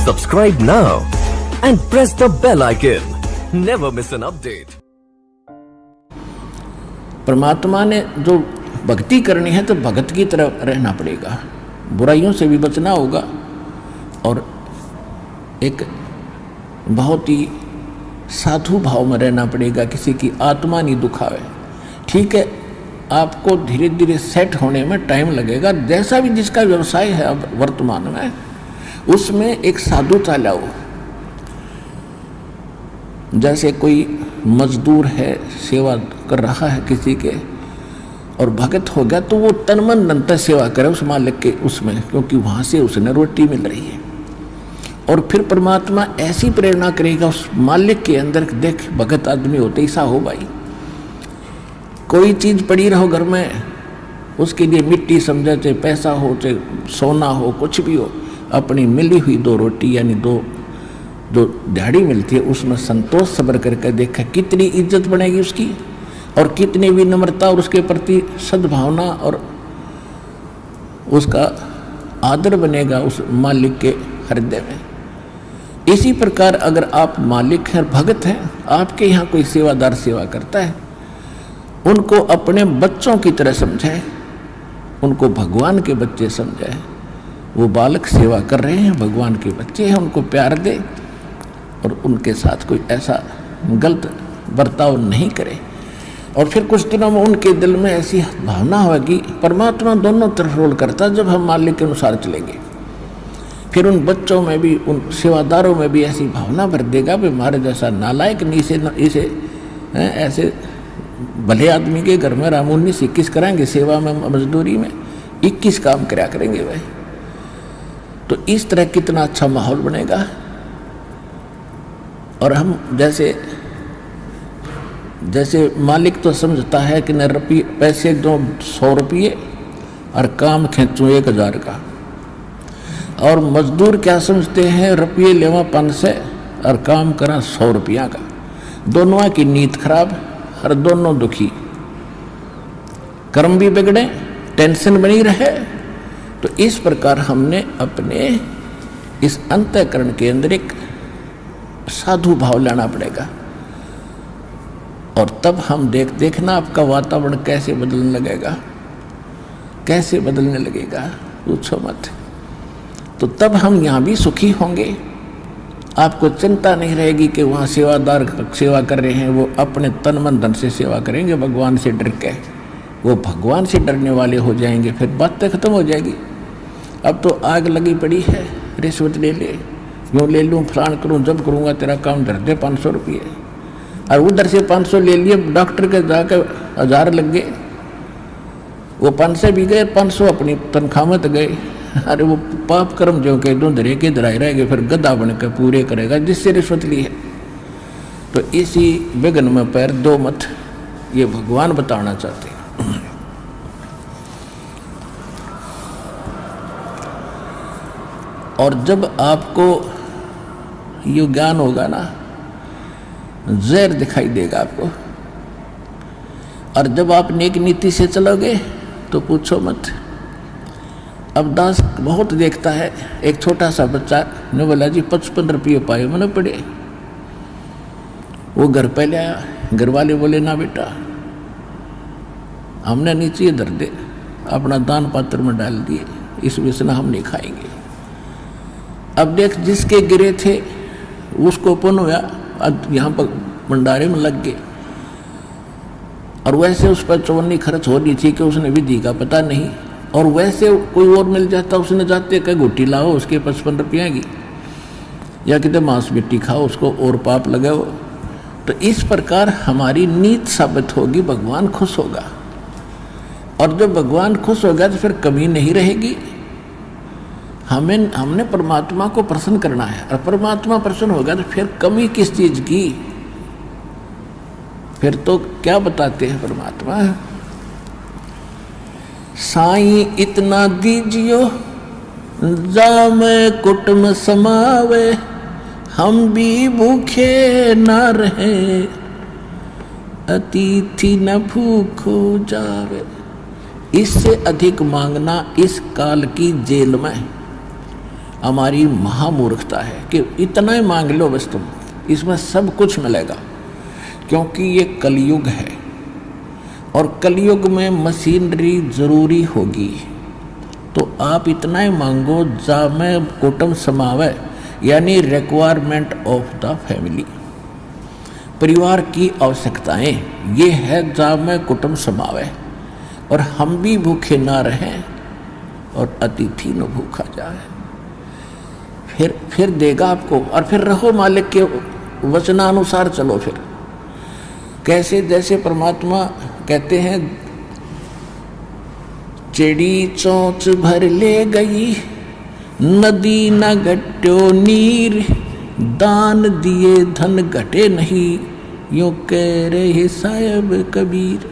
Subscribe now and press the bell icon. Never miss an update. परमात्मा ने जो भक्ति करनी है तो भगत की तरह रहना पड़ेगा, बुराइयों से भी बचना होगा और एक बहुत ही साधु भाव में रहना पड़ेगा, किसी की आत्मा नहीं दुखावे। ठीक है, आपको धीरे धीरे सेट होने में टाइम लगेगा। जैसा भी जिसका व्यवसाय है अब वर्तमान में, उसमें एक साधुता लाओ। जैसे कोई मजदूर है, सेवा कर रहा है किसी के और भगत हो गया, तो वो तन मन धन से सेवा करे उस मालिक के उसमें, क्योंकि वहाँ से उसने रोटी मिल रही है। और फिर परमात्मा ऐसी प्रेरणा करेगा उस मालिक के अंदर, देख भगत आदमी होते ऐसा हो भाई। कोई चीज़ पड़ी रहो घर में, उसके लिए मिट्टी समझे, चाहे पैसा हो चाहे सोना हो, कुछ भी हो, अपनी मिली हुई दो रोटी यानी दो जो दिहाड़ी मिलती है उसमें संतोष सब्र करके देखा कितनी इज्जत बनेगी उसकी, और कितनी विनम्रता और उसके प्रति सद्भावना और उसका आदर बनेगा उस मालिक के हृदय में। इसी प्रकार अगर आप मालिक हैं, भगत हैं, आपके यहाँ कोई सेवादार सेवा करता है, उनको अपने बच्चों की तरह समझाए, उनको भगवान के बच्चे समझाए। वो बालक सेवा कर रहे हैं, भगवान के बच्चे हैं, उनको प्यार दे और उनके साथ कोई ऐसा गलत बर्ताव नहीं करे। और फिर कुछ दिनों में उनके दिल में ऐसी भावना होगी, परमात्मा दोनों तरफ रोल करता है, जब हम मालिक के अनुसार चलेंगे। फिर उन बच्चों में भी, उन सेवादारों में भी ऐसी भावना भर देगा भी हमारे जैसा नालायक नहीं, इसे ऐसे भले आदमी के घर में रामूनी से 21 कराएंगे, सेवा में मजदूरी में 21 काम कराया करेंगे भाई। तो इस तरह कितना अच्छा माहौल बनेगा। और हम जैसे मालिक तो समझता है कि न रुपये पैसे दो 100 रुपये और काम खींचूँ 1000 का, और मजदूर क्या समझते हैं, रुपये लेवा 500 और काम करा 100 रुपया का। दोनों की नीयत खराब और दोनों दुखी, कर्म भी बिगड़े, टेंशन बनी रहे। तो इस प्रकार हमने अपने इस अंतःकरण के अंदर एक साधु भाव लाना पड़ेगा, और तब हम देखना आपका वातावरण कैसे बदलने लगेगा, कैसे बदलने लगेगा, पूछो मत। तो तब हम यहाँ भी सुखी होंगे, आपको चिंता नहीं रहेगी कि वहाँ सेवादार सेवा कर रहे हैं, वो अपने तन मन धन से सेवा करेंगे भगवान से डर के, वो भगवान से डरने वाले हो जाएंगे, फिर बातें खत्म हो जाएगी। अब तो आग लगी पड़ी है, रिश्वत ले ले, यूँ ले लूँ, फलान करूँ, जब करूँगा तेरा काम धर दे 500 रुपये, और उधर से 500 ले लिए, डॉक्टर के जाकर 1000 लग गए, वो 500 भी गए, 500 अपनी तनख्वाह में तो गए। अरे वो पाप कर्म जो कह दूँ धरे के धराए रहेंगे, फिर गधा बन कर पूरे करेगा जिससे रिश्वत ली है। तो इसी विघ्न में पैर दो मत, ये भगवान बताना चाहते हैं। और जब आपको ये ज्ञान होगा ना, जहर दिखाई देगा आपको, और जब आप नेक नीति से चलोगे तो पूछो मत। अब दास बहुत देखता है, एक छोटा सा बच्चा ने बोला जी 55 रुपये पाए मैंने पड़े, वो घर पे ले आया, घर वाले बोले ना बेटा हमने नीचे धर दे, अपना दान पात्र में डाल दिए, इस विषय हम नहीं खाएंगे। अब देख जिसके गिरे थे उसको पुण्य हुआ, अब यहाँ पर भंडारे में लग गए, और वैसे उस पर चौवन्नी खर्च हो रही थी कि उसने विधि का पता नहीं, और वैसे कोई और मिल जाता, उसने जाते कह घुट्टी लाओ उसके 55 रुपये की, या कितने मांस मिट्टी खाओ उसको और पाप लगाओ। तो इस प्रकार हमारी नीत साबित होगी, भगवान खुश होगा, और जब भगवान खुश होगा तो फिर कमी नहीं रहेगी। हमने परमात्मा को प्रसन्न करना है, और परमात्मा प्रसन्न होगा तो फिर कमी किस चीज की, फिर तो क्या बताते हैं परमात्मा, साईं इतना दीजियो जामे कुटुम समावे, हम भी भूखे न रहे, अतिथि न भूखो जावे। इससे अधिक मांगना इस काल की जेल में, हमारी महामूर्खता है कि इतना ही मांग लो बस तुम, इसमें सब कुछ मिलेगा। क्योंकि ये कलयुग है और कलयुग में मशीनरी जरूरी होगी। तो आप इतना ही मांगो जामे कुटुंब समावे, यानी रिक्वायरमेंट ऑफ द फैमिली, परिवार की आवश्यकताएं, ये है जामे कुटुंब समावे। और हम भी भूखे ना रहें और अतिथि न भूखा जाए। फिर देगा आपको, और फिर रहो मालिक के वचनानुसार चलो। फिर कैसे, जैसे परमात्मा कहते हैं, चिड़ी चोंच भर ले गई, नदी न घट्यो नीर, दान दिए धन घटे नहीं, यूं कह रहे साहिब कबीर।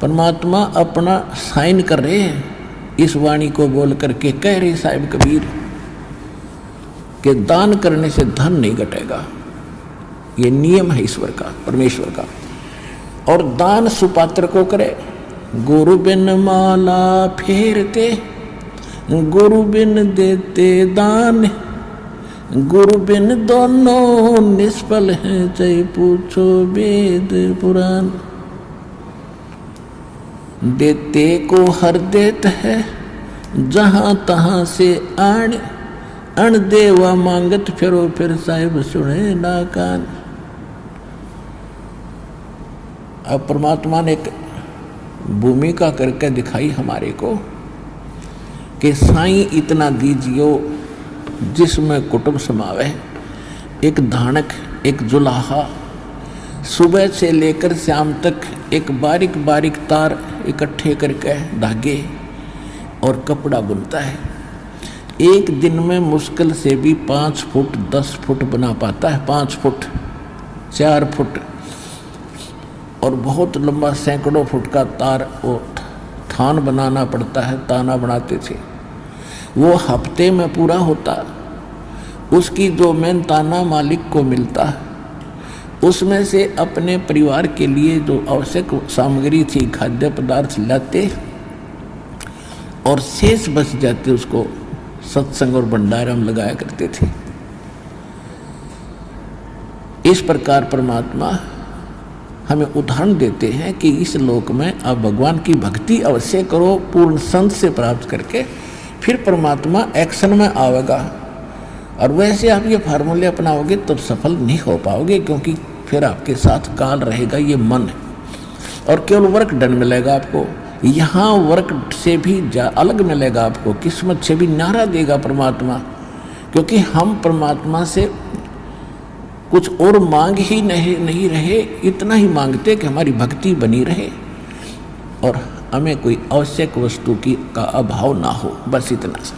परमात्मा अपना साइन कर रहे हैं, इस वाणी को बोल करके कह रहे साहिब कबीर कि दान करने से धन नहीं घटेगा। ये नियम है ईश्वर का, परमेश्वर का। और दान सुपात्र को करे। गुरु बिन माला फेरते, गुरु बिन देते दान, गुरु बिन दोनों निष्फल हैं, चाहे पूछो वेद पुराण। देते को हर देत है, जहां तहां से आण, अण देवा मांगत फिरो, फिर साहिब सुने ना कान। अब परमात्मा ने एक भूमिका करके दिखाई हमारे को कि साईं इतना दीजियो जिसमें कुटुंब समावे। एक धानक, एक जुलाहा, सुबह से लेकर शाम तक एक बारीक बारीक तार इकट्ठे करके धागे और कपड़ा बुनता है। एक दिन में मुश्किल से भी 5 फुट 10 फुट बना पाता है, 5 फुट 4 फुट, और बहुत लंबा सैकड़ों फुट का तार वो थान बनाना पड़ता है। ताना बनाते थे, वो हफ्ते में पूरा होता। उसकी जो मेहनताना मालिक को मिलता, उसमें से अपने परिवार के लिए जो आवश्यक सामग्री थी, खाद्य पदार्थ लाते और शेष बच जाते, उसको सत्संग और भंडारा में लगाया करते थे। इस प्रकार परमात्मा हमें उदाहरण देते हैं कि इस लोक में आप भगवान की भक्ति अवश्य करो, पूर्ण संत से प्राप्त करके, फिर परमात्मा एक्शन में आवेगा। और वैसे आप ये फार्मूले अपनाओगे तब सफल नहीं हो पाओगे, क्योंकि फिर आपके साथ काल रहेगा, ये मन है, और केवल वर्क डन मिलेगा आपको। यहाँ वर्क से भी अलग मिलेगा आपको, किस्मत से भी न्यारा देगा परमात्मा। क्योंकि हम परमात्मा से कुछ और मांग ही नहीं रहे, इतना ही मांगते कि हमारी भक्ति बनी रहे और हमें कोई आवश्यक वस्तु का अभाव ना हो, बस इतना सा।